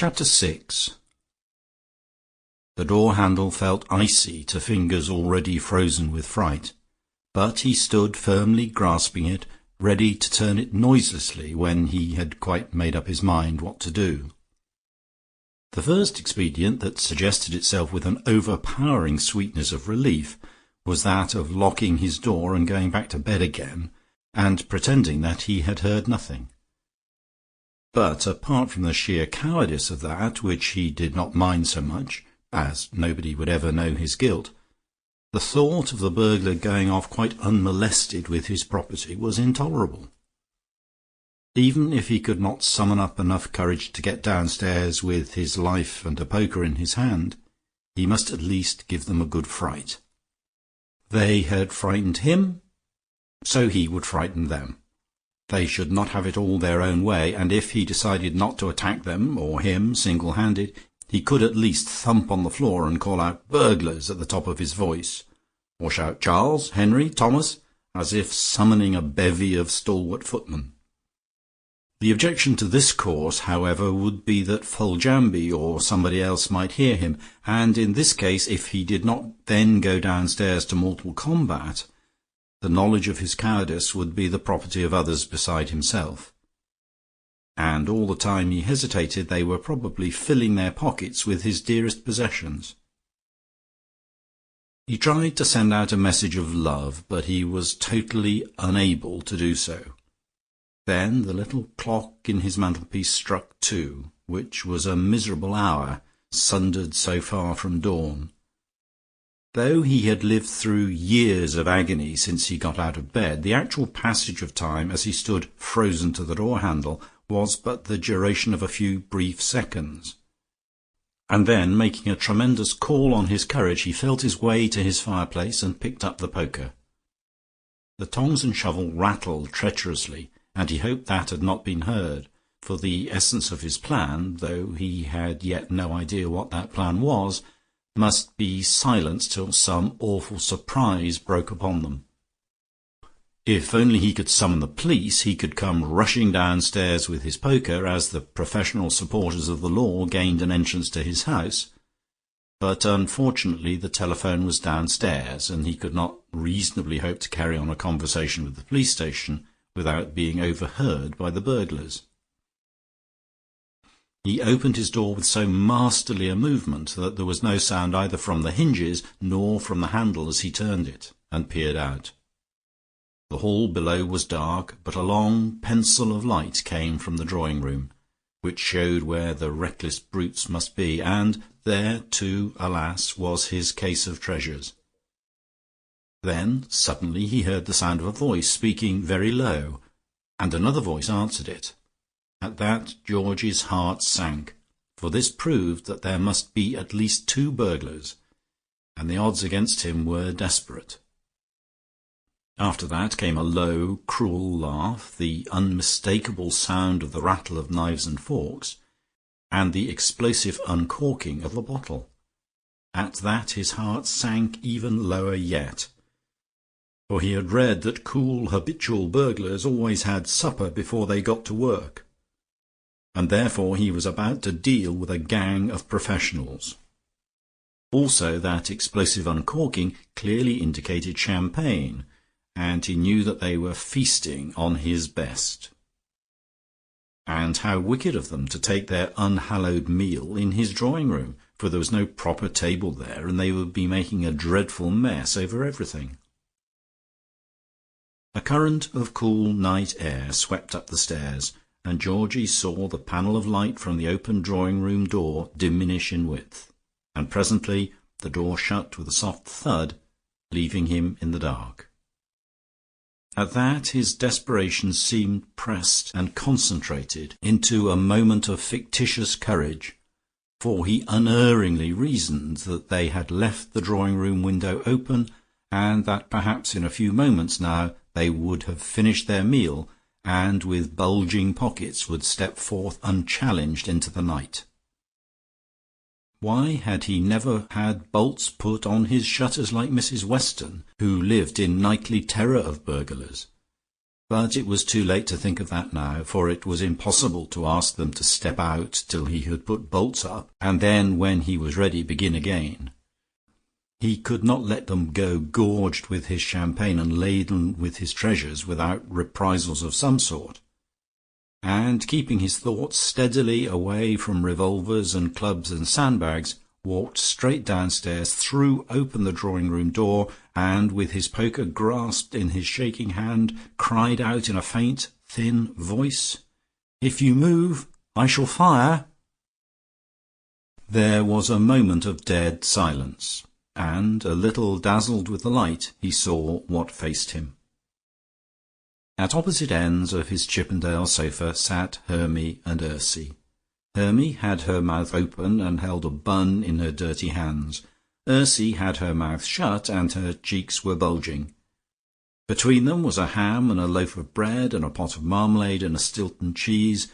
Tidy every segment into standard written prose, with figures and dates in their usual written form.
Chapter 6. The door-handle felt icy to fingers already frozen with fright, but he stood firmly grasping it, ready to turn it noiselessly when he had quite made up his mind what to do. The first expedient that suggested itself with an overpowering sweetness of relief was that of locking his door and going back to bed again, and pretending that he had heard nothing. But apart from the sheer cowardice of that, which he did not mind so much, as nobody would ever know his guilt, the thought of the burglar going off quite unmolested with his property was intolerable. Even if he could not summon up enough courage to get downstairs with his life and a poker in his hand, he must at least give them a good fright. They had frightened him, so he would frighten them. They should not have it all their own way, and if he decided not to attack them or him single-handed, he could at least thump on the floor and call out "Burglars" at the top of his voice, or shout "Charles, Henry, Thomas," as if summoning a bevy of stalwart footmen. The objection to this course, however, would be that Foljambe or somebody else might hear him, and in this case, if he did not then go downstairs to mortal combat, the knowledge of his cowardice would be the property of others beside himself. And all the time he hesitated, they were probably filling their pockets with his dearest possessions. He tried to send out a message of love, but he was totally unable to do so. Then the little clock in his mantelpiece struck 2, which was a miserable hour, sundered so far from dawn. Though he had lived through years of agony since he got out of bed, the actual passage of time as he stood frozen to the door-handle was but the duration of a few brief seconds. And then, making a tremendous call on his courage, he felt his way to his fireplace and picked up the poker. The tongs and shovel rattled treacherously, and he hoped that had not been heard, for the essence of his plan, though he had yet no idea what that plan was, must be silence till some awful surprise broke upon them. If only he could summon the police, he could come rushing downstairs with his poker as the professional supporters of the law gained an entrance to his house, but unfortunately the telephone was downstairs, and he could not reasonably hope to carry on a conversation with the police station without being overheard by the burglars. He opened his door with so masterly a movement that there was no sound either from the hinges nor from the handle as he turned it, and peered out. The hall below was dark, but a long pencil of light came from the drawing-room, which showed where the reckless brutes must be, and there, too, alas, was his case of treasures. Then suddenly he heard the sound of a voice speaking very low, and another voice answered it. At that George's heart sank, for this proved that there must be at least 2 burglars, and the odds against him were desperate. After that came a low, cruel laugh, the unmistakable sound of the rattle of knives and forks, and the explosive uncorking of the bottle. At that his heart sank even lower yet, for he had read that cool habitual burglars always had supper before they got to work, and therefore he was about to deal with a gang of professionals. Also that explosive uncorking clearly indicated champagne, and he knew that they were feasting on his best. And how wicked of them to take their unhallowed meal in his drawing-room, for there was no proper table there, and they would be making a dreadful mess over everything. A current of cool night air swept up the stairs, and Georgie saw the panel of light from the open drawing-room door diminish in width, and presently the door shut with a soft thud, leaving him in the dark. At that his desperation seemed pressed and concentrated into a moment of fictitious courage, for he unerringly reasoned that they had left the drawing-room window open, and that perhaps in a few moments now they would have finished their meal, and with bulging pockets would step forth unchallenged into the night. Why had he never had bolts put on his shutters like Mrs. Weston, who lived in nightly terror of burglars? But it was too late to think of that now, for it was impossible to ask them to step out till he had put bolts up, and then, when he was ready, begin again. He could not let them go gorged with his champagne and laden with his treasures without reprisals of some sort. And keeping his thoughts steadily away from revolvers and clubs and sandbags, walked straight downstairs, threw open the drawing-room door, and, with his poker grasped in his shaking hand, cried out in a faint, thin voice, "If you move, I shall fire." There was a moment of dead silence, and, a little dazzled with the light, he saw what faced him. At opposite ends of his Chippendale sofa sat Hermy and Ursy. Hermy had her mouth open and held a bun in her dirty hands. Ursy had her mouth shut and her cheeks were bulging. Between them was a ham and a loaf of bread and a pot of marmalade and a Stilton cheese,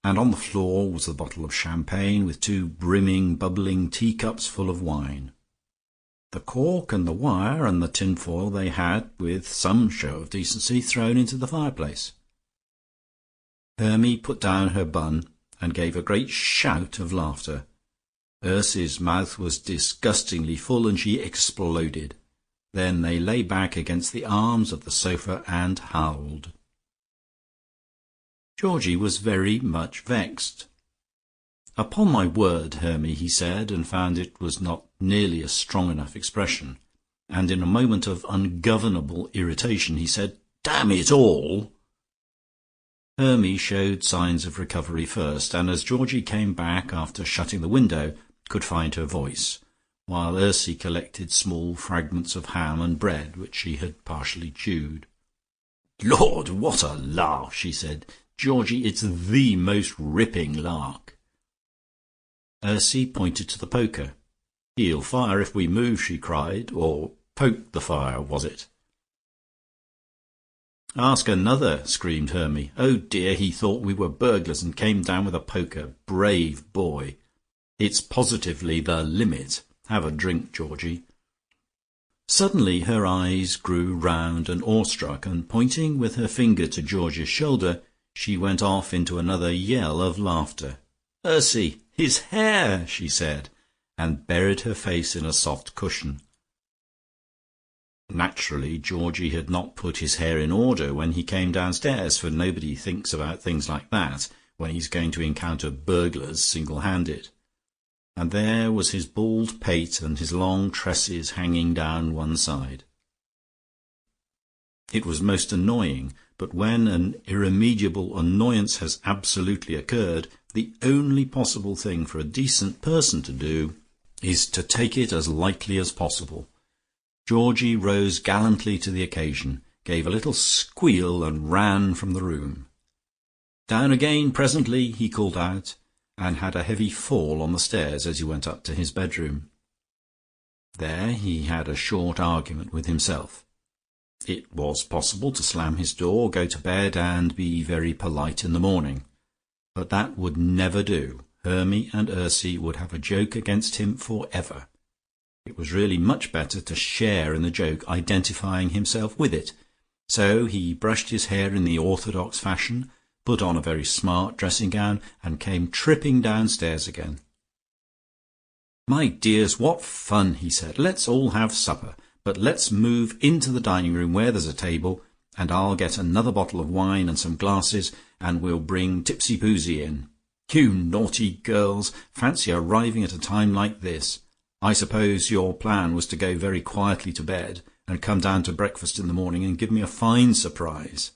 and on the floor was the bottle of champagne with two brimming, bubbling teacups full of wine. The cork and the wire and the tinfoil they had, with some show of decency, thrown into the fireplace. Hermy put down her bun and gave a great shout of laughter. Ursy's mouth was disgustingly full, and she exploded. Then they lay back against the arms of the sofa and howled. Georgie was very much vexed. "Upon my word, Hermy," he said, and found it was not nearly a strong enough expression, and in a moment of ungovernable irritation he said, "Damn it all!" Hermy showed signs of recovery first, and as Georgie came back after shutting the window, could find her voice, while Ursy collected small fragments of ham and bread which she had partially chewed. "Lord, what a lark!" she said. "Georgie, it's the most ripping lark." Ursy pointed to the poker. "He'll fire if we move," she cried. "Or poke the fire, was it?" "Ask another," screamed Hermy. "Oh dear, he thought we were burglars and came down with a poker. Brave boy. It's positively the limit. Have a drink, Georgie." Suddenly her eyes grew round and awestruck, and pointing with her finger to George's shoulder, she went off into another yell of laughter. "Ursy, his hair!" she said, and buried her face in a soft cushion. Naturally Georgie had not put his hair in order when he came downstairs, for nobody thinks about things like that when he's going to encounter burglars single-handed. And there was his bald pate and his long tresses hanging down one side. It was most annoying, but when an irremediable annoyance has absolutely occurred, the only possible thing for a decent person to do is to take it as lightly as possible. Georgie rose gallantly to the occasion, gave a little squeal, and ran from the room. "Down again presently," he called out, and had a heavy fall on the stairs as he went up to his bedroom. There he had a short argument with himself. It was possible to slam his door, go to bed, and be very polite in the morning, but that would never do. Hermy and Ursy would have a joke against him for ever. It was really much better to share in the joke, identifying himself with it. So he brushed his hair in the orthodox fashion, put on a very smart dressing-gown, and came tripping downstairs again. "My dears, what fun!" he said. "Let's all have supper, but let's move into the dining-room where there's a table, and I'll get another bottle of wine and some glasses, and we'll bring Tipsy-Poosy in. You naughty girls, fancy arriving at a time like this! I suppose your plan was to go very quietly to bed, and come down to breakfast in the morning and give me a fine surprise.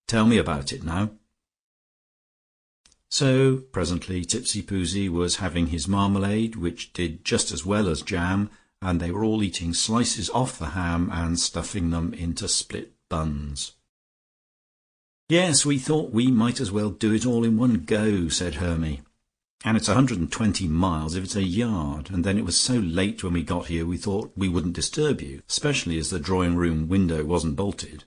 Tell me about it now." So presently Tipsy-Poosy was having his marmalade, which did just as well as jam, and they were all eating slices off the ham and stuffing them into split buns. "Yes, we thought we might as well do it all in one go," said Hermy. "And it's 120 miles if it's a yard, and then it was so late when we got here we thought we wouldn't disturb you, especially as the drawing-room window wasn't bolted."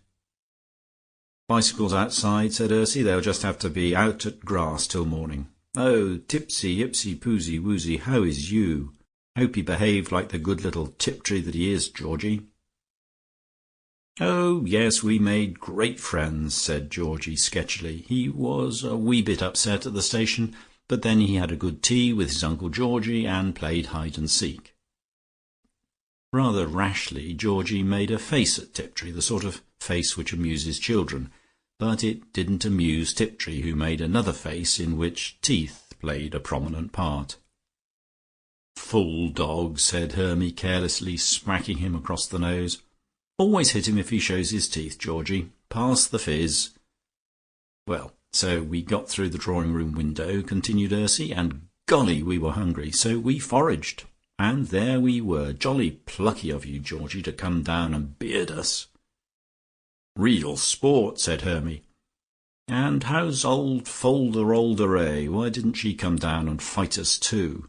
"Bicycles outside," said Ursy. "They'll just have to be out at grass till morning. Oh, Tipsy, Ipsy, Poosy, Woozy, how is you? Hope he behaved like the good little Tiptree that he is, Georgie." "Oh, yes, we made great friends," said Georgie sketchily. "He was a wee bit upset at the station, but then he had a good tea with his Uncle Georgie, and played hide and seek." Rather rashly Georgie made a face at Tiptree, the sort of face which amuses children, but it didn't amuse Tiptree, who made another face in which teeth played a prominent part. "Fool dog," said Hermy carelessly, smacking him across the nose. "Always hit him if he shows his teeth, Georgie. Pass the fizz." "Well, so we got through the drawing-room window," continued Ursy, "and golly, we were hungry, so we foraged. And there we were. Jolly plucky of you, Georgie, to come down and beard us." "Real sport," said Hermy. "And how's old Folder-Older-A? Why didn't she come down and fight us too?"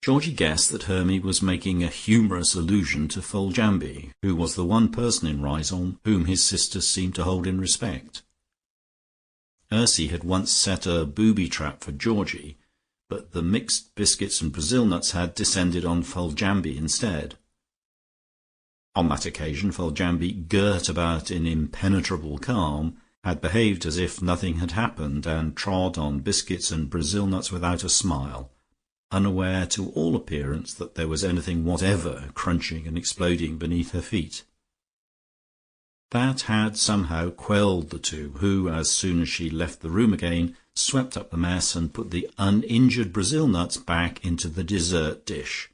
Georgie guessed that Hermy was making a humorous allusion to Foljambe, who was the one person in Riseholme whom his sisters seemed to hold in respect. Ursy had once set a booby trap for Georgie, but the mixed biscuits and Brazil nuts had descended on Foljambe instead. On that occasion Foljambe, girt about in impenetrable calm, had behaved as if nothing had happened, and trod on biscuits and Brazil nuts without a smile, unaware to all appearance that there was anything whatever crunching and exploding beneath her feet. That had somehow quelled the two, who, as soon as she left the room again, swept up the mess and put the uninjured Brazil nuts back into the dessert dish.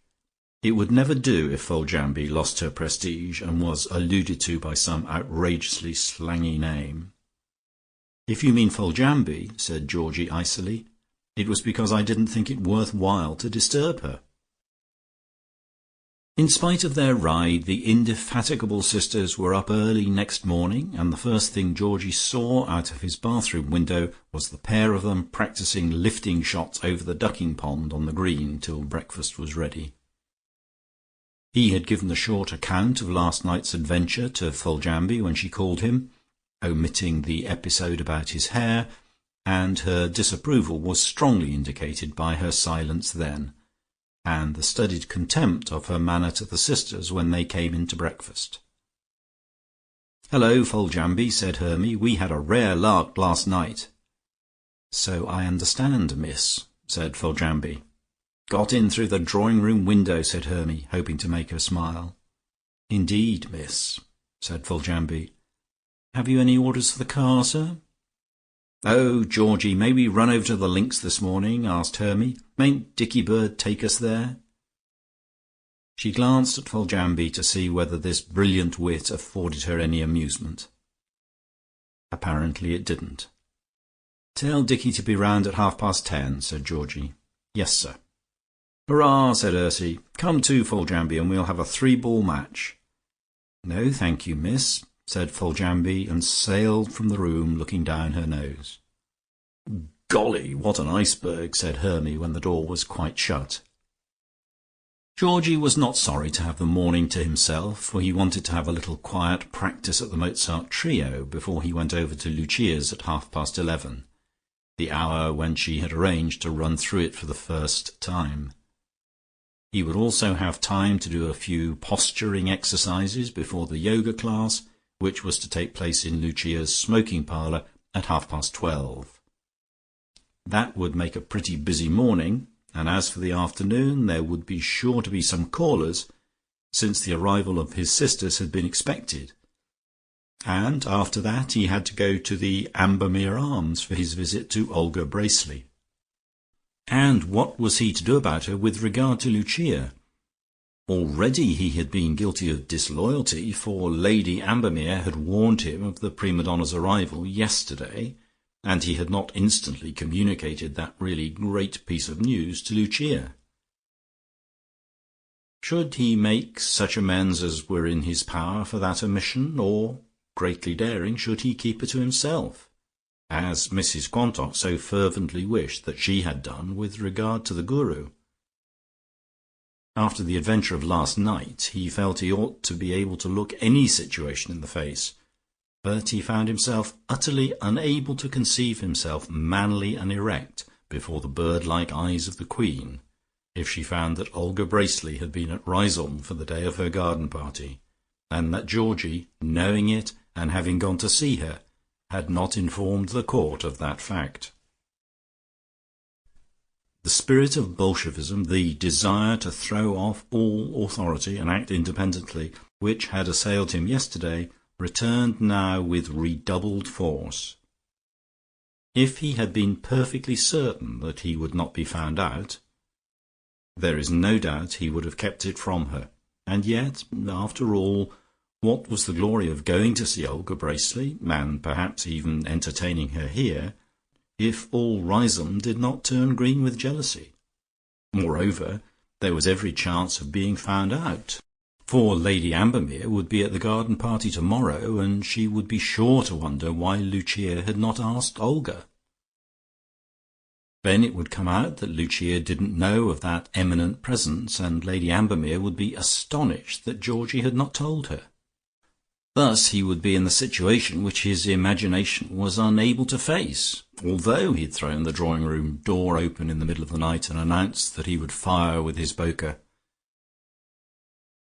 It would never do if Foljambe lost her prestige and was alluded to by some outrageously slangy name. "If you mean Foljambe," said Georgie icily, "it was because I didn't think it worth while to disturb her." In spite of their ride, the indefatigable sisters were up early next morning, and the first thing Georgie saw out of his bathroom window was the pair of them practising lifting shots over the ducking pond on the green till breakfast was ready. He had given a short account of last night's adventure to Foljambe when she called him, omitting the episode about his hair, and her disapproval was strongly indicated by her silence then, and the studied contempt of her manner to the sisters when they came in to breakfast. "Hello, Foljambe," said Hermy. "We had a rare lark last night." "So I understand, miss," said Foljambe. "Got in through the drawing-room window," said Hermy, hoping to make her smile. "Indeed, miss," said Foljambe. "Have you any orders for the car, sir?" "Oh, Georgie, may we run over to the links this morning?" asked Hermy. "Mayn't Dicky Bird take us there?" She glanced at Foljambe to see whether this brilliant wit afforded her any amusement. Apparently it didn't. "Tell Dicky to be round at 10:30, said Georgie. "Yes, sir." "Hurrah!" said Ursy. "Come too, Foljambe, and we'll have a 3-ball match." "No, thank you, miss," said Foljambe, and sailed from the room, looking down her nose. "Golly, what an iceberg!" said Hermy, when the door was quite shut. Georgie was not sorry to have the morning to himself, for he wanted to have a little quiet practice at the Mozart trio before he went over to Lucia's at 11:30, the hour when she had arranged to run through it for the first time. He would also have time to do a few posturing exercises before the yoga class, which was to take place in Lucia's smoking parlour at 12:30. That would make a pretty busy morning, and as for the afternoon, there would be sure to be some callers, since the arrival of his sisters had been expected, and after that he had to go to the Ambermere Arms for his visit to Olga Bracely. And what was he to do about her with regard to Lucia? Already he had been guilty of disloyalty, for Lady Ambermere had warned him of the prima donna's arrival yesterday, and he had not instantly communicated that really great piece of news to Lucia. Should he make such amends as were in his power for that omission, or, greatly daring, should he keep it to himself, as Mrs. Quantock so fervently wished that she had done with regard to the Guru? After the adventure of last night, he felt he ought to be able to look any situation in the face, but he found himself utterly unable to conceive himself manly and erect before the bird-like eyes of the Queen, if she found that Olga Bracely had been at Riseholme for the day of her garden party, and that Georgie, knowing it and having gone to see her, had not informed the court of that fact. The spirit of Bolshevism, the desire to throw off all authority and act independently, which had assailed him yesterday, returned now with redoubled force. If he had been perfectly certain that he would not be found out, there is no doubt he would have kept it from her. And yet, after all, what was the glory of going to see Olga Bracely, and perhaps even entertaining her here, if all Riseholme did not turn green with jealousy? Moreover, there was every chance of being found out, for Lady Ambermere would be at the garden party tomorrow, and she would be sure to wonder why Lucia had not asked Olga. Then it would come out that Lucia didn't know of that eminent presence, and Lady Ambermere would be astonished that Georgie had not told her. Thus he would be in the situation which his imagination was unable to face, although he had thrown the drawing-room door open in the middle of the night and announced that he would fire with his poker.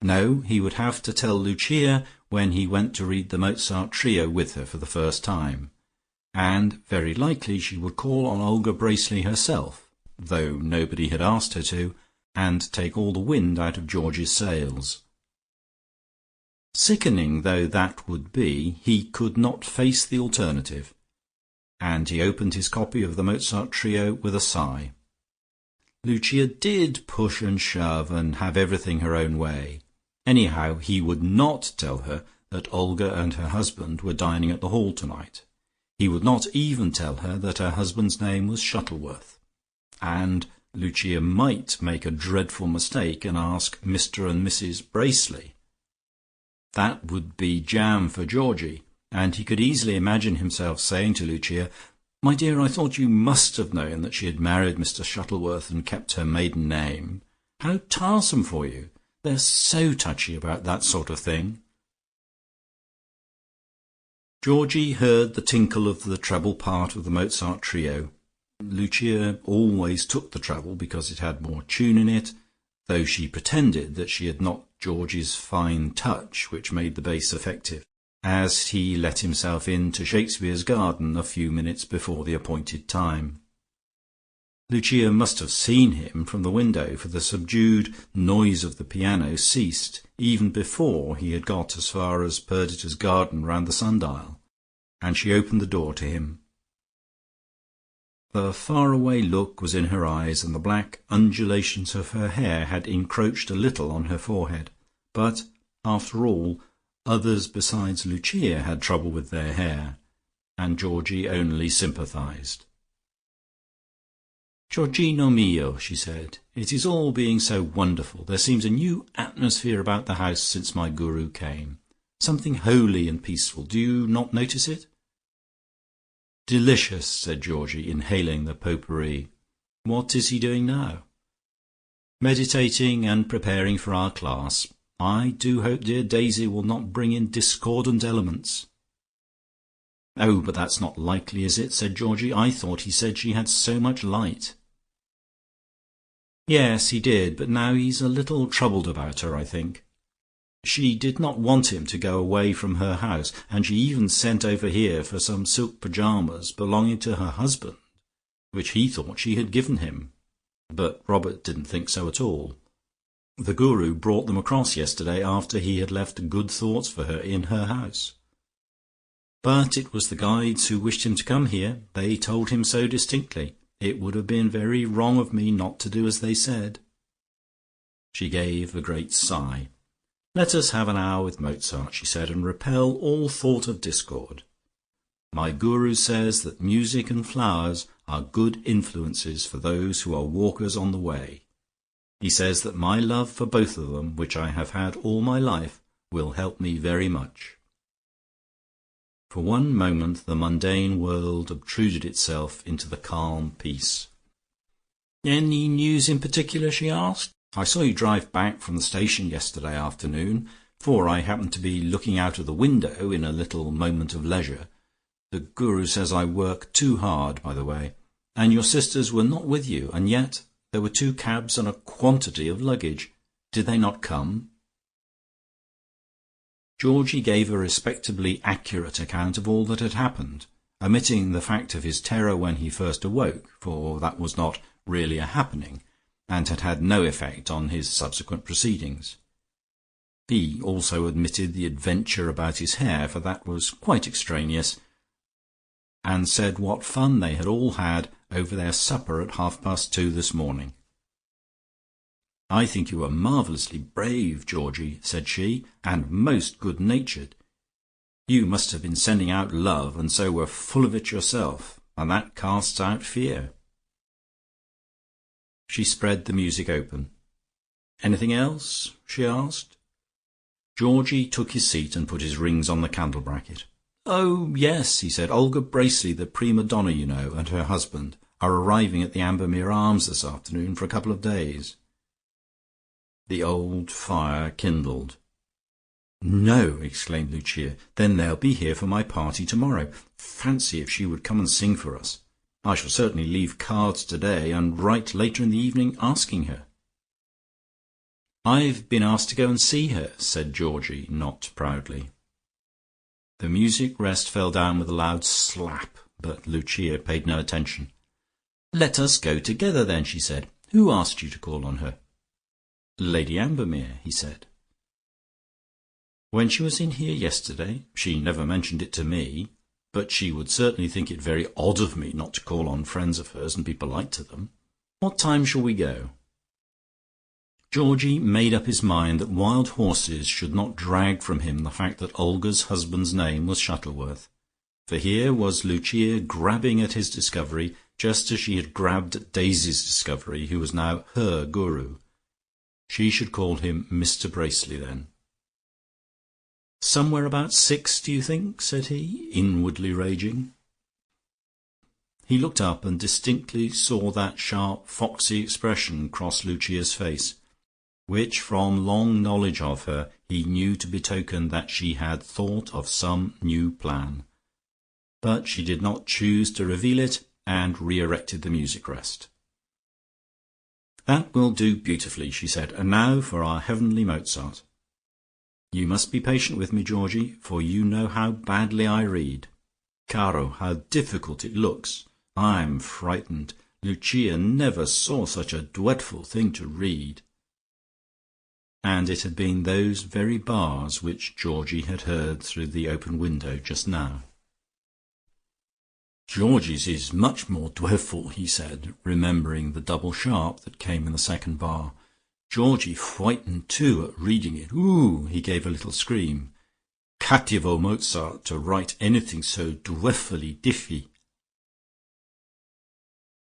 No, he would have to tell Lucia when he went to read the Mozart trio with her for the first time, and very likely she would call on Olga Bracely herself, though nobody had asked her to, and take all the wind out of George's sails. Sickening though that would be, he could not face the alternative, and he opened his copy of the Mozart trio with a sigh. Lucia did push and shove and have everything her own way. Anyhow, he would not tell her that Olga and her husband were dining at the Hall tonight. He would not even tell her that her husband's name was Shuttleworth, and Lucia might make a dreadful mistake and ask Mr. and Mrs. Bracely. That would be jam for Georgie, and he could easily imagine himself saying to Lucia, "My dear, I thought you must have known that she had married Mr. Shuttleworth and kept her maiden name. How tiresome for you! They're so touchy about that sort of thing." Georgie heard the tinkle of the treble part of the Mozart trio. Lucia always took the treble because it had more tune in it, though she pretended that she had not George's fine touch which made the bass effective, as he let himself into Shakespeare's garden a few minutes before the appointed time. Lucia must have seen him from the window, for the subdued noise of the piano ceased even before he had got as far as Perdita's garden round the sundial, and she opened the door to him. The far-away look was in her eyes, and the black undulations of her hair had encroached a little on her forehead. But, after all, others besides Lucia had trouble with their hair, and Georgie only sympathized. "Giorgino mio," she said, "it is all being so wonderful. There seems a new atmosphere about the house since my guru came. Something holy and peaceful. Do you not notice it?" "Delicious," said Georgie, inhaling the potpourri. "What is he doing now?" "Meditating and preparing for our class. I do hope dear Daisy will not bring in discordant elements." "Oh, but that's not likely, is it?" said Georgie. "I thought he said she had so much light." "Yes, he did, but now he's a little troubled about her, I think. She did not want him to go away from her house, and she even sent over here for some silk pyjamas belonging to her husband, which he thought she had given him, but Robert didn't think so at all. The Guru brought them across yesterday after he had left good thoughts for her in her house. But it was the guides who wished him to come here. They told him so distinctly. It would have been very wrong of me not to do as they said." She gave a great sigh. "Let us have an hour with Mozart," she said, "and repel all thought of discord. My Guru says that music and flowers are good influences for those who are walkers on the way. He says that my love for both of them, which I have had all my life, will help me very much." For one moment the mundane world obtruded itself into the calm peace. "Any news in particular?" she asked. "I saw you drive back from the station yesterday afternoon, for I happened to be looking out of the window in a little moment of leisure. The Guru says I work too hard, by the way. And your sisters were not with you, and yet there were 2 cabs and a quantity of luggage. Did they not come?" Georgie gave a respectably accurate account of all that had happened, omitting the fact of his terror when he first awoke, for that was not really a happening, and had had no effect on his subsequent proceedings. He also omitted the adventure about his hair, for that was quite extraneous, and said what fun they had all had over their supper at 2:30 this morning. "I think you were marvellously brave, Georgie," said she, "and most good-natured. You must have been sending out love, and so were full of it yourself, and that casts out fear." She spread the music open. "Anything else?" she asked. Georgie took his seat and put his rings on the candle bracket. "Oh, yes," he said. "Olga Bracely, the prima donna, you know, and her husband are arriving at the Ambermere Arms this afternoon for a couple of days." The old fire kindled. "No!" exclaimed Lucia. "Then they'll be here for my party tomorrow. Fancy if she would come and sing for us! I shall certainly leave cards today, and write later in the evening asking her." "I've been asked to go and see her," said Georgie, not proudly. The music rest fell down with a loud slap, but Lucia paid no attention. "Let us go together, then," she said. "Who asked you to call on her?" "Lady Ambermere," he said. "When she was in here yesterday? She never mentioned it to me, but she would certainly think it very odd of me not to call on friends of hers and be polite to them. What time shall we go?" Georgie made up his mind that wild horses should not drag from him the fact that Olga's husband's name was Shuttleworth, for here was Lucia grabbing at his discovery, just as she had grabbed at Daisy's discovery, who was now her guru. She should call him Mr. Bracely, then. "Somewhere about 6, do you think?" said he, inwardly raging. He looked up and distinctly saw that sharp, foxy expression cross Lucia's face, which from long knowledge of her he knew to betoken that she had thought of some new plan. But she did not choose to reveal it, and re-erected the music rest. "That will do beautifully," she said. "And now for our heavenly Mozart. You must be patient with me, Georgie, for you know how badly I read. Caro, how difficult it looks. I'm frightened. Lucia never saw such a dreadful thing to read." And it had been those very bars which Georgie had heard through the open window just now. "Georgie's is much more dreadful," he said, remembering the double sharp that came in the second bar. "Georgie frightened too at reading it. Ooh!" He gave a little scream. "Cattivo Mozart to write anything so dreadfully diffy."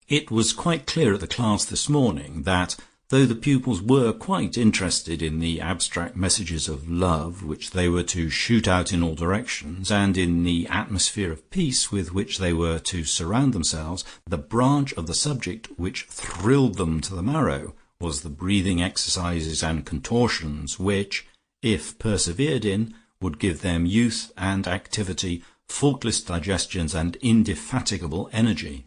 It was quite clear at the class this morning that, though the pupils were quite interested in the abstract messages of love which they were to shoot out in all directions, and in the atmosphere of peace with which they were to surround themselves, the branch of the subject which thrilled them to the marrow was the breathing exercises and contortions which, if persevered in, would give them youth and activity, faultless digestions, and indefatigable energy.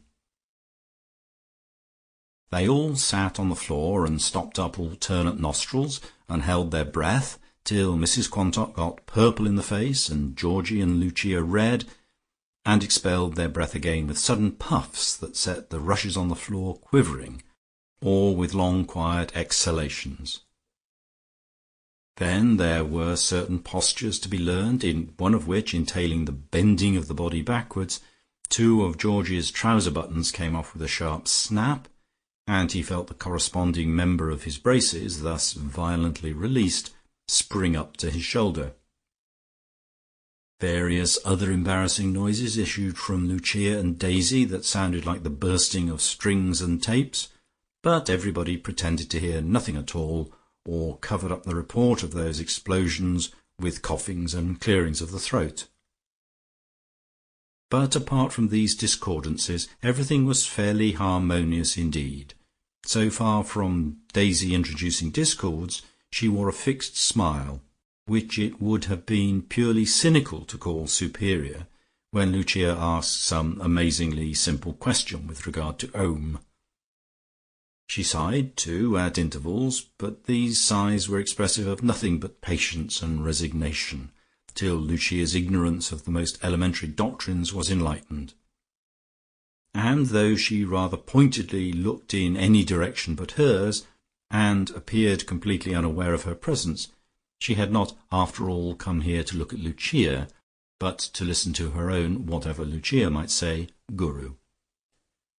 They all sat on the floor and stopped up alternate nostrils and held their breath till Mrs. Quantock got purple in the face and Georgie and Lucia red, and expelled their breath again with sudden puffs that set the rushes on the floor quivering, or with long quiet exhalations. Then there were certain postures to be learned, in one of which, entailing the bending of the body backwards, 2 of Georgie's trouser buttons came off with a sharp snap, and he felt the corresponding member of his braces, thus violently released, spring up to his shoulder. Various other embarrassing noises issued from Lucia and Daisy that sounded like the bursting of strings and tapes, but everybody pretended to hear nothing at all, or covered up the report of those explosions with coughings and clearings of the throat. But apart from these discordances, everything was fairly harmonious indeed. So far from Daisy introducing discords, she wore a fixed smile, which it would have been purely cynical to call superior, when Lucia asked some amazingly simple question with regard to Om. She sighed, too, at intervals, but these sighs were expressive of nothing but patience and resignation, till Lucia's ignorance of the most elementary doctrines was enlightened. And though she rather pointedly looked in any direction but hers, and appeared completely unaware of her presence, she had not after all come here to look at Lucia, but to listen to her own, whatever Lucia might say, guru.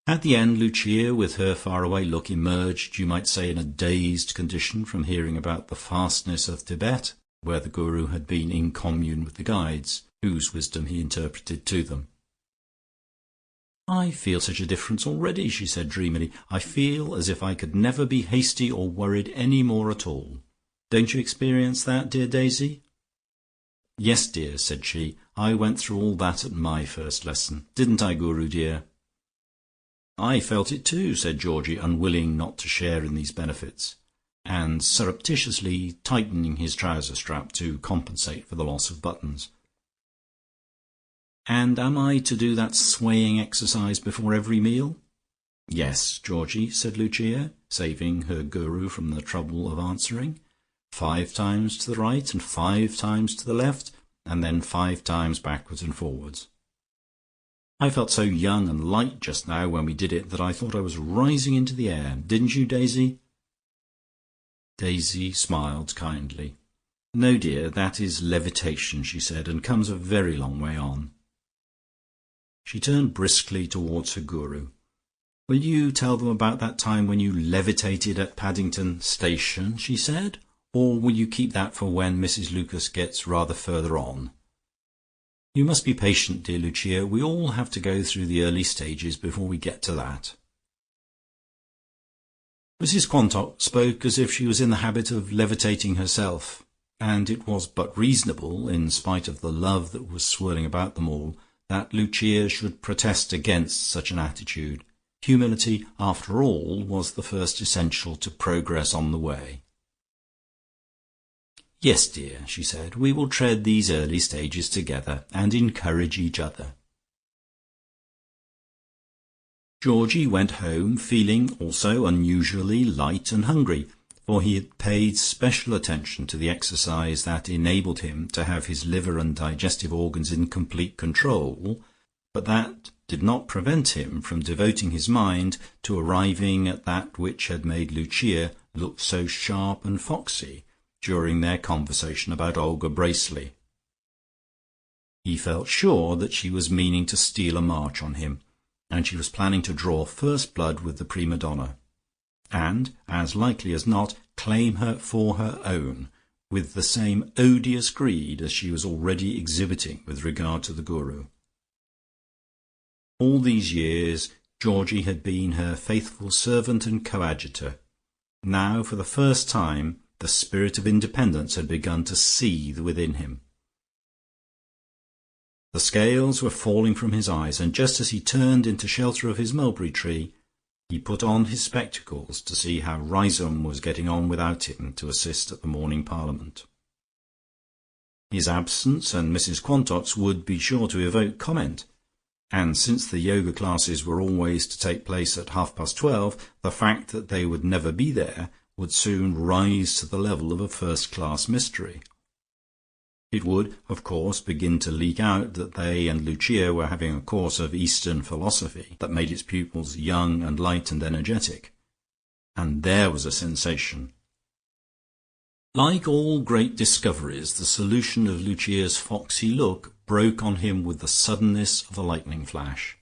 At the end, Lucia, with her faraway look, emerged, you might say, in a dazed condition from hearing about the fastness of Tibet, where the guru had been in commune with the guides, whose wisdom he interpreted to them. "I feel such a difference already," she said dreamily. "I feel as if I could never be hasty or worried any more at all. Don't you experience that, dear Daisy?" "Yes, dear," said she. "I went through all that at my first lesson. Didn't I, Guru dear?" "I felt it too," said Georgie, unwilling not to share in these benefits, and surreptitiously tightening his trouser strap to compensate for the loss of buttons. "And am I to do that swaying exercise before every meal?" "Yes, Georgie," said Lucia, saving her guru from the trouble of answering. 5 times to the right, and 5 times to the left, and then 5 times backwards and forwards. I felt so young and light just now when we did it that I thought I was rising into the air. Didn't you, Daisy?" Daisy smiled kindly. "No, dear, that is levitation," she said, "and comes a very long way on." She turned briskly towards her guru. "Will you tell them about that time when you levitated at Paddington Station?" she said, "or will you keep that for when Mrs Lucas gets rather further on? You must be patient, dear Lucia. We all have to go through the early stages before we get to that." Mrs Quantock spoke as if she was in the habit of levitating herself, and it was but reasonable, in spite of the love that was swirling about them all, that Lucia should protest against such an attitude. Humility, after all, was the first essential to progress on the way. "Yes, dear," she said, "we will tread these early stages together, and encourage each other." Georgie went home feeling also unusually light and hungry, for he had paid special attention to the exercise that enabled him to have his liver and digestive organs in complete control, but that did not prevent him from devoting his mind to arriving at that which had made Lucia look so sharp and foxy during their conversation about Olga Bracely. He felt sure that she was meaning to steal a march on him, and she was planning to draw first blood with the prima donna, and, as likely as not, claim her for her own, with the same odious greed as she was already exhibiting with regard to the guru. All these years Georgie had been her faithful servant and coadjutor. Now, for the first time, the spirit of independence had begun to seethe within him. The scales were falling from his eyes, and just as he turned into shelter of his mulberry tree, he put on his spectacles to see how Riseholme was getting on without him to assist at the morning Parliament. His absence and Mrs Quantock's would be sure to evoke comment, and since the yoga classes were always to take place at 12:30, the fact that they would never be there would soon rise to the level of a first-class mystery. It would, of course, begin to leak out that they and Lucia were having a course of Eastern philosophy that made its pupils young and light and energetic, and there was a sensation. Like all great discoveries, the solution of Lucia's foxy look broke on him with the suddenness of a lightning flash.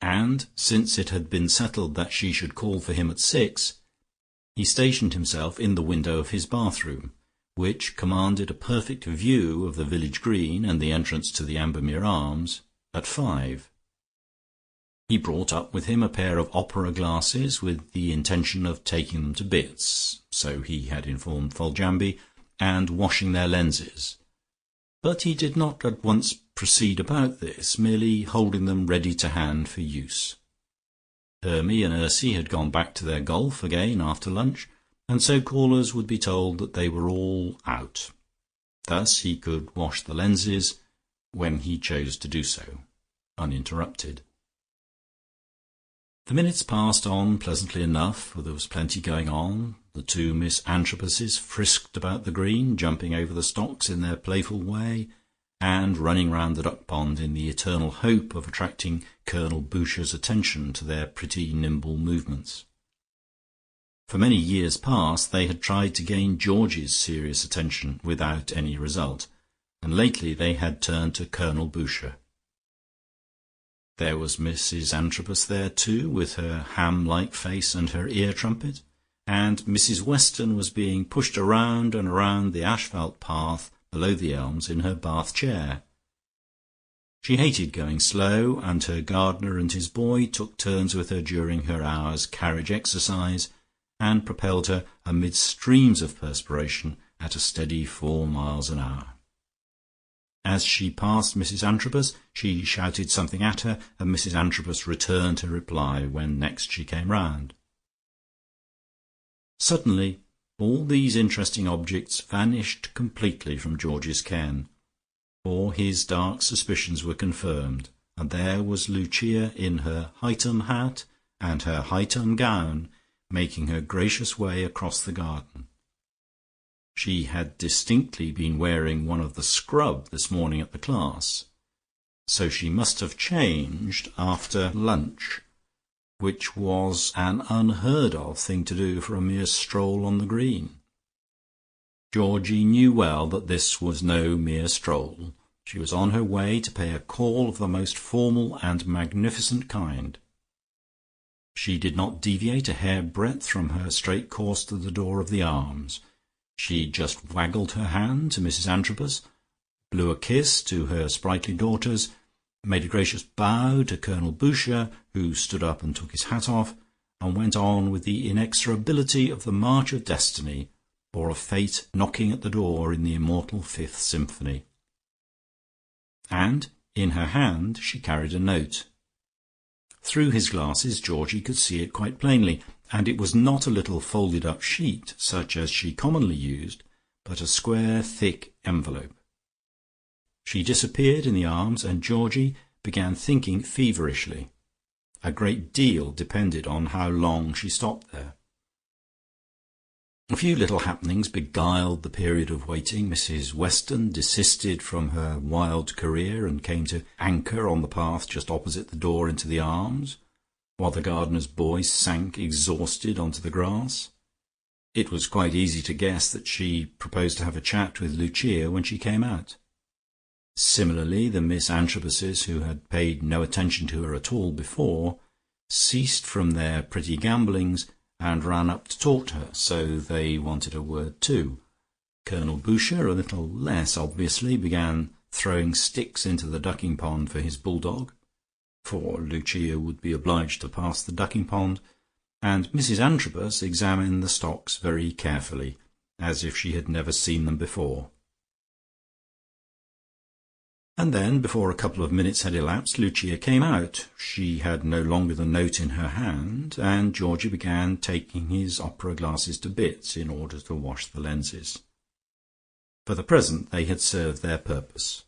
And, since it had been settled that she should call for him at 6, he stationed himself in the window of his bathroom, which commanded a perfect view of the village green and the entrance to the Ambermere Arms, at 5. He brought up with him a pair of opera glasses with the intention of taking them to bits, so he had informed Foljambe, and washing their lenses. But he did not at once proceed about this, merely holding them ready to hand for use. Hermy and Ursy had gone back to their golf again after lunch, and so callers would be told that they were all out. Thus he could wash the lenses when he chose to do so, uninterrupted. The minutes passed on pleasantly enough, for there was plenty going on. The two Miss Antrobuses frisked about the green, jumping over the stocks in their playful way, and running round the duck pond in the eternal hope of attracting Colonel Boucher's attention to their pretty nimble movements. For many years past they had tried to gain George's serious attention without any result, and lately they had turned to Colonel Boucher. There was Mrs. Antrobus there too, with her ham-like face and her ear trumpet, and Mrs. Weston was being pushed around and around the asphalt path below the elms in her bath chair. She hated going slow, and her gardener and his boy took turns with her during her hour's carriage exercise, and propelled her amid streams of perspiration at a steady 4 miles an hour. As she passed Mrs. Antrobus, she shouted something at her, and Mrs. Antrobus returned her reply when next she came round. Suddenly all these interesting objects vanished completely from George's ken, for his dark suspicions were confirmed, and there was Lucia in her Hightum hat and her Hightum gown, making her gracious way across the garden. She had distinctly been wearing one of the scrub this morning at the class, so she must have changed after lunch, which was an unheard of thing to do for a mere stroll on the green. Georgie knew well that this was no mere stroll. She was on her way to pay a call of the most formal and magnificent kind. She did not deviate a hair-breadth from her straight course to the door of the Arms. She just waggled her hand to Mrs. Antrobus, blew a kiss to her sprightly daughters, made a gracious bow to Colonel Boucher, who stood up and took his hat off, and went on with the inexorability of the March of Destiny, or of Fate knocking at the door in the immortal Fifth Symphony. And in her hand she carried a note. Through his glasses Georgie could see it quite plainly, and it was not a little folded-up sheet, such as she commonly used, but a square, thick envelope. She disappeared in the Arms, and Georgie began thinking feverishly. A great deal depended on how long she stopped there. A few little happenings beguiled the period of waiting. Mrs. Weston desisted from her wild career and came to anchor on the path just opposite the door into the Arms, while the gardener's boy sank exhausted onto the grass. It was quite easy to guess that she proposed to have a chat with Lucia when she came out. Similarly, the Miss Antrobuses, who had paid no attention to her at all before, ceased from their pretty gambolings and ran up to talk to her, so they wanted a word too. Colonel Boucher, a little less obviously, began throwing sticks into the ducking pond for his bulldog, for Lucia would be obliged to pass the ducking pond, and Mrs. Antrobus examined the stocks very carefully, as if she had never seen them before. And then, before a couple of minutes had elapsed, Lucia came out. She had no longer the note in her hand, and Georgie began taking his opera glasses to bits in order to wash the lenses. For the present they had served their purpose.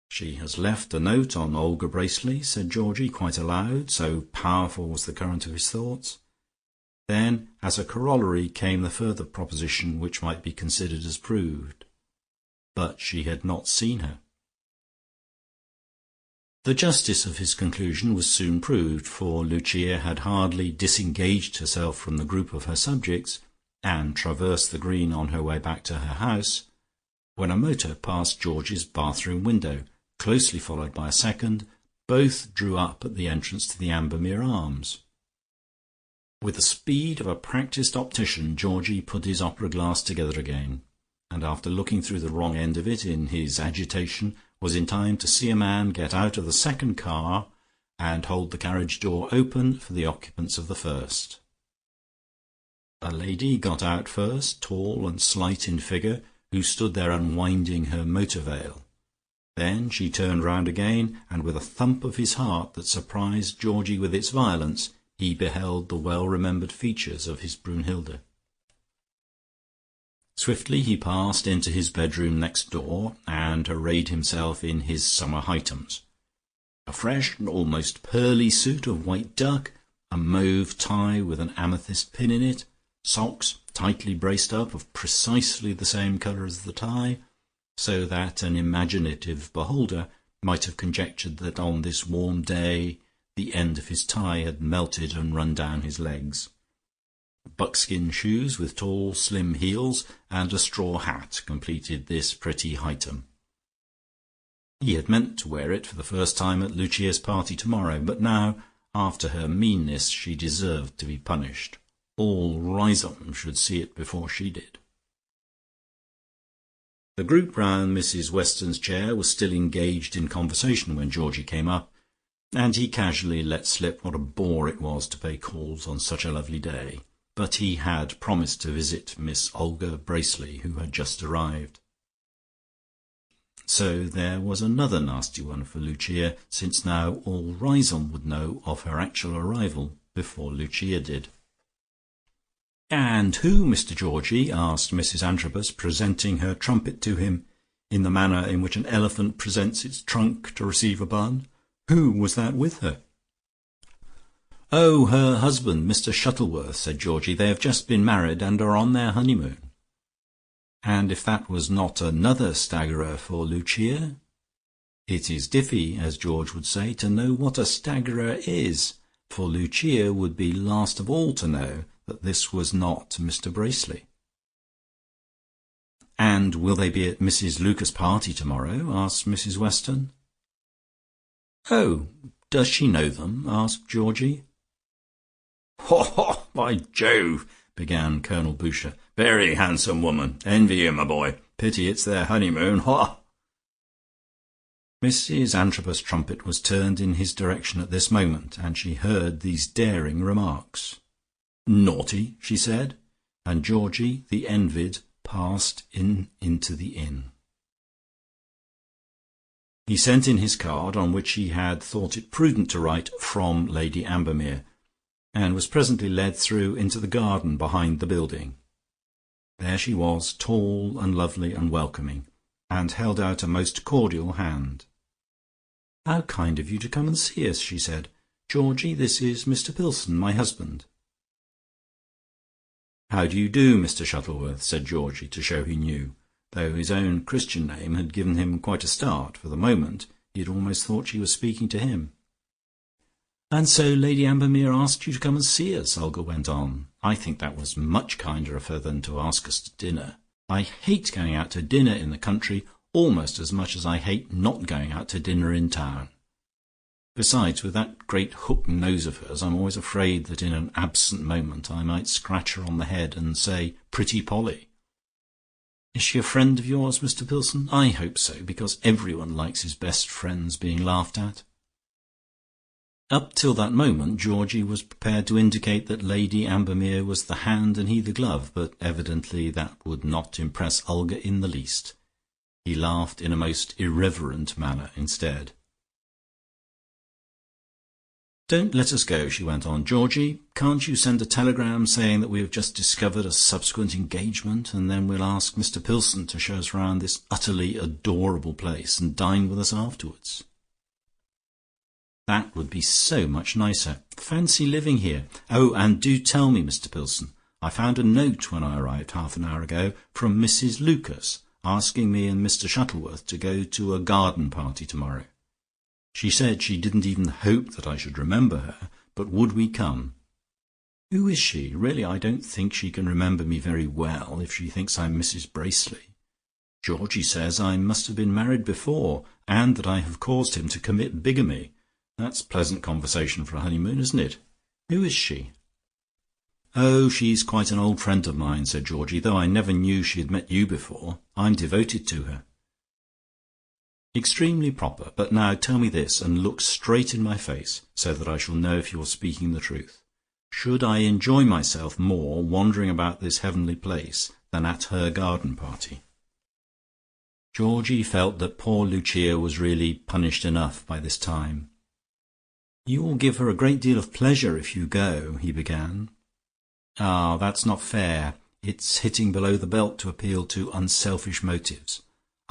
"She has left a note on Olga Bracely," said Georgie, quite aloud, so powerful was the current of his thoughts. Then, as a corollary, came the further proposition which might be considered as proved. But she had not seen her. The justice of his conclusion was soon proved, for Lucia had hardly disengaged herself from the group of her subjects, and traversed the green on her way back to her house, when a motor passed George's bathroom window, closely followed by a second. Both drew up at the entrance to the Ambermere Arms. With the speed of a practised optician, Georgie put his opera glass together again, and after looking through the wrong end of it in his agitation, was in time to see a man get out of the second car and hold the carriage door open for the occupants of the first. A lady got out first, tall and slight in figure, who stood there unwinding her motor veil. Then she turned round again, and with a thump of his heart that surprised Georgie with its violence, he beheld the well-remembered features of his Brunhilde. Swiftly he passed into his bedroom next door, and arrayed himself in his summer Hightums. A fresh and almost pearly suit of white duck, a mauve tie with an amethyst pin in it, socks, tightly braced up, of precisely the same colour as the tie, so that an imaginative beholder might have conjectured that on this warm day the end of his tie had melted and run down his legs. Buckskin shoes with tall slim heels and a straw hat completed this pretty item. He had meant to wear it for the first time at Lucia's party tomorrow, but now, after her meanness, she deserved to be punished. All Riseholme should see it before she did. The group round Mrs. Weston's chair was still engaged in conversation when Georgie came up, and he casually let slip what a bore it was to pay calls on such a lovely day. But he had promised to visit Miss Olga Bracely, who had just arrived. So there was another nasty one for Lucia, since now all Riseholme would know of her actual arrival before Lucia did. "And who, Mr. Georgie?" asked Mrs. Antrobus, presenting her trumpet to him in the manner in which an elephant presents its trunk to receive a bun. "Who was that with her?" "Oh, her husband, Mr. Shuttleworth," said Georgie. "They have just been married and are on their honeymoon." And if that was not another staggerer for Lucia, it is diffy, as George would say, to know what a staggerer is, for Lucia would be last of all to know that this was not Mr. Bracely. "And will they be at Mrs. Lucas's party tomorrow?" asked Mrs. Weston. "Oh, does she know them?" asked Georgie. "Haw, haw, by Jove!" began Colonel Boucher. "Very handsome woman. Envy you, my boy. Pity it's their honeymoon. Haw!" Mrs. Antrobus' trumpet was turned in his direction at this moment, and she heard these daring remarks. "Naughty," she said, and Georgie, the envied, passed into the inn. He sent in his card, on which he had thought it prudent to write "From Lady Ambermere," and was presently led through into the garden behind the building. There she was, tall and lovely and welcoming, and held out a most cordial hand. "How kind of you to come and see us," she said. "Georgie, this is Mr. Pilson, my husband." "How do you do, Mr. Shuttleworth?" said Georgie, to show he knew, though his own Christian name had given him quite a start. For the moment he had almost thought she was speaking to him. "And so Lady Ambermere asked you to come and see us," Olga went on. "I think that was much kinder of her than to ask us to dinner. I hate going out to dinner in the country almost as much as I hate not going out to dinner in town. Besides, with that great hook nose of hers, I'm always afraid that in an absent moment I might scratch her on the head and say, 'Pretty Polly.' Is she a friend of yours, Mr. Pilson? I hope so, because everyone likes his best friends being laughed at." Up till that moment Georgie was prepared to indicate that Lady Ambermere was the hand and he the glove, but evidently that would not impress Olga in the least. He laughed in a most irreverent manner instead. "Don't let us go," she went on. "Georgie, can't you send a telegram saying that we have just discovered a subsequent engagement, and then we'll ask Mr. Pilson to show us round this utterly adorable place, and dine with us afterwards?" "That would be so much nicer. Fancy living here. Oh, and do tell me, Mr. Pilson, I found a note when I arrived half an hour ago from Mrs. Lucas, asking me and Mr. Shuttleworth to go to a garden party tomorrow. She said she didn't even hope that I should remember her, but would we come? Who is she? Really, I don't think she can remember me very well if she thinks I'm Mrs. Bracely. Georgie says I must have been married before, and that I have caused him to commit bigamy. That's pleasant conversation for a honeymoon, isn't it? Who is she?" "Oh, she's quite an old friend of mine," said Georgie, "though I never knew she had met you before. I'm devoted to her." "Extremely proper. But now tell me this, and look straight in my face, so that I shall know if you're speaking the truth. Should I enjoy myself more wandering about this heavenly place than at her garden party?" Georgie felt that poor Lucia was really punished enough by this time. "You will give her a great deal of pleasure if you go," he began. "Ah, that's not fair. It's hitting below the belt to appeal to unselfish motives.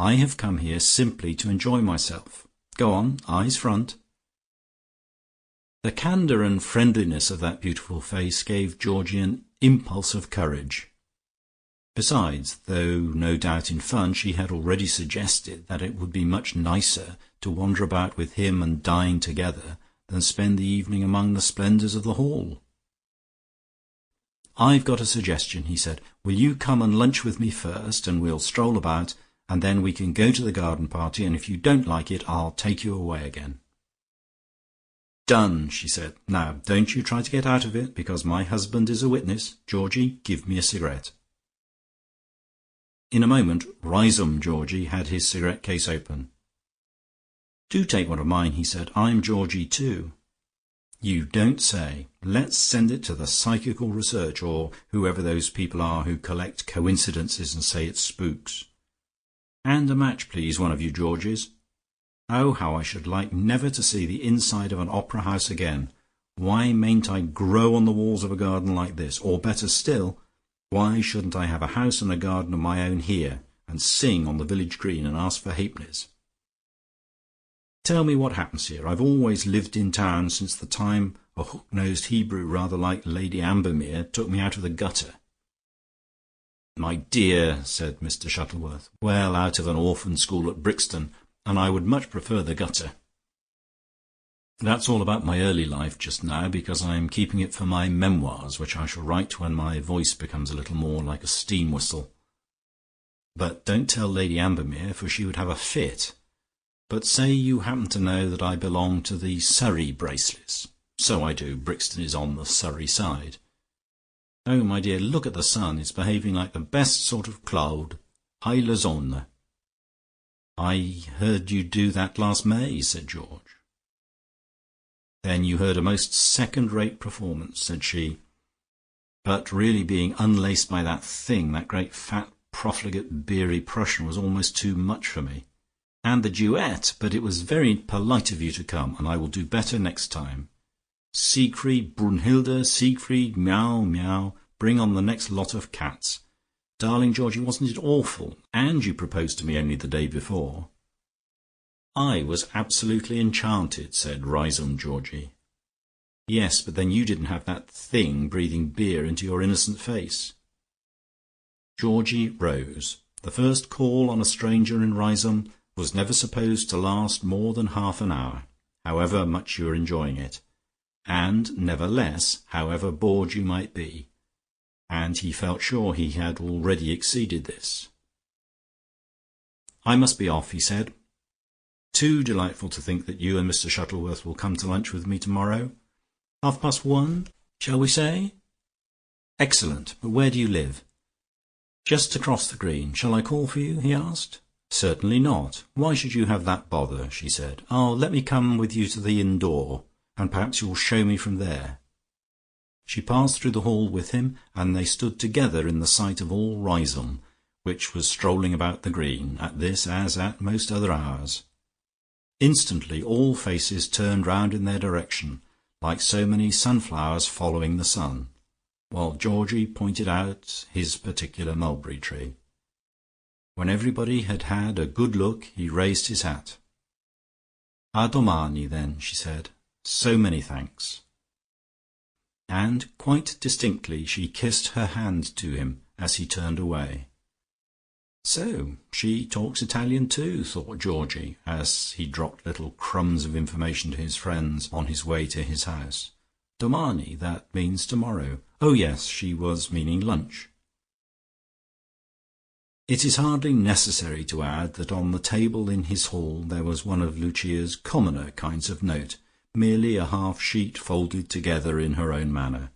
I have come here simply to enjoy myself. Go on, eyes front." The candour and friendliness of that beautiful face gave Georgie an impulse of courage. Besides, though no doubt in fun, she had already suggested that it would be much nicer to wander about with him and dine together than spend the evening among the splendours of the hall. "I've got a suggestion," he said. "Will you come and lunch with me first, and we'll stroll about, and then we can go to the garden party, and if you don't like it, I'll take you away again." "Done," she said. "Now, don't you try to get out of it, because my husband is a witness. Georgie, give me a cigarette." In a moment, Riseholme Georgie had his cigarette case open. "Do take one of mine," he said. "I'm Georgie too." "You don't say. Let's send it to the Psychical Research, or whoever those people are who collect coincidences and say it's spooks. And a match, please, one of you Georges. Oh, how I should like never to see the inside of an opera house again. Why mayn't I grow on the walls of a garden like this? Or better still, why shouldn't I have a house and a garden of my own here, and sing on the village green and ask for halfpennies? Tell me what happens here. I've always lived in town since the time a hook-nosed Hebrew rather like Lady Ambermere took me out of the gutter." "My dear," said Mr. Shuttleworth, "well out of an orphan school at Brixton, and I would much prefer the gutter. That's all about my early life just now, because I'm keeping it for my memoirs, which I shall write when my voice becomes a little more like a steam whistle. But don't tell Lady Ambermere, for she would have a fit. But say you happen to know that I belong to the Surrey Braceleys. So I do. Brixton is on the Surrey side. Oh, my dear, look at the sun. It's behaving like the best sort of cloud. Heile Sonne." "I heard you do that last May," said George. "Then you heard a most second-rate performance," said she. "But really being unlaced by that thing, that great fat profligate beery Prussian, was almost too much for me. And the duet, but it was very polite of you to come, and I will do better next time. Siegfried, Brunhilde, Siegfried, meow, meow, bring on the next lot of cats. Darling Georgie, wasn't it awful? And you proposed to me only the day before." "I was absolutely enchanted," said Riseholme Georgie. "Yes, but then you didn't have that thing breathing beer into your innocent face." Georgie rose. The first call on a stranger in Riseholme was never supposed to last more than half an hour, however much you were enjoying it, and never less, however bored you might be, and he felt sure he had already exceeded this. "I must be off," he said. "Too delightful to think that you and Mr. Shuttleworth will come to lunch with me tomorrow. 1:30, shall we say?" "Excellent. But where do you live?" "Just across the green. Shall I call for you?" he asked. "Certainly not. Why should you have that bother?" she said. "Oh, let me come with you to the inn door, and perhaps you'll show me from there." She passed through the hall with him, and they stood together in the sight of all Riseholme, which was strolling about the green, at this as at most other hours. Instantly all faces turned round in their direction, like so many sunflowers following the sun, while Georgie pointed out his particular mulberry tree. When everybody had had a good look, he raised his hat. "A domani, then," she said. "So many thanks." And quite distinctly she kissed her hand to him as he turned away. "So she talks Italian too," thought Georgie, as he dropped little crumbs of information to his friends on his way to his house. Domani, that means tomorrow. Oh yes, she was meaning lunch. It is hardly necessary to add that on the table in his hall there was one of Lucia's commoner kinds of note, merely a half sheet folded together in her own manner.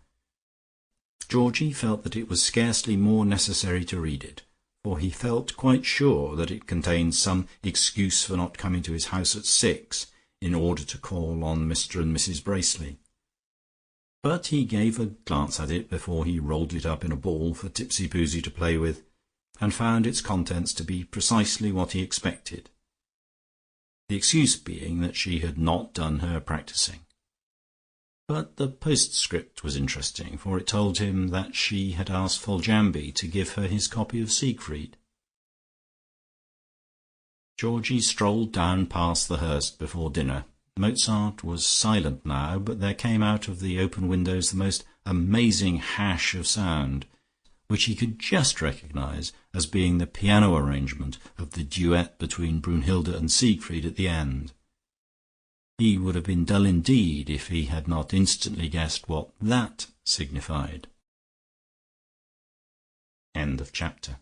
Georgie felt that it was scarcely more necessary to read it, for he felt quite sure that it contained some excuse for not coming to his house at 6 in order to call on Mr. and Mrs. Bracely. But he gave a glance at it before he rolled it up in a ball for Tipsy-Poosy to play with, and found its contents to be precisely what he expected, the excuse being that she had not done her practising. But the postscript was interesting, for it told him that she had asked Foljambe to give her his copy of Siegfried. Georgie strolled down past the Hurst before dinner. Mozart was silent now, but there came out of the open windows the most amazing hash of sound, which he could just recognize as being the piano arrangement of the duet between Brunhilde and Siegfried at the end. He would have been dull indeed if he had not instantly guessed what that signified. End of chapter.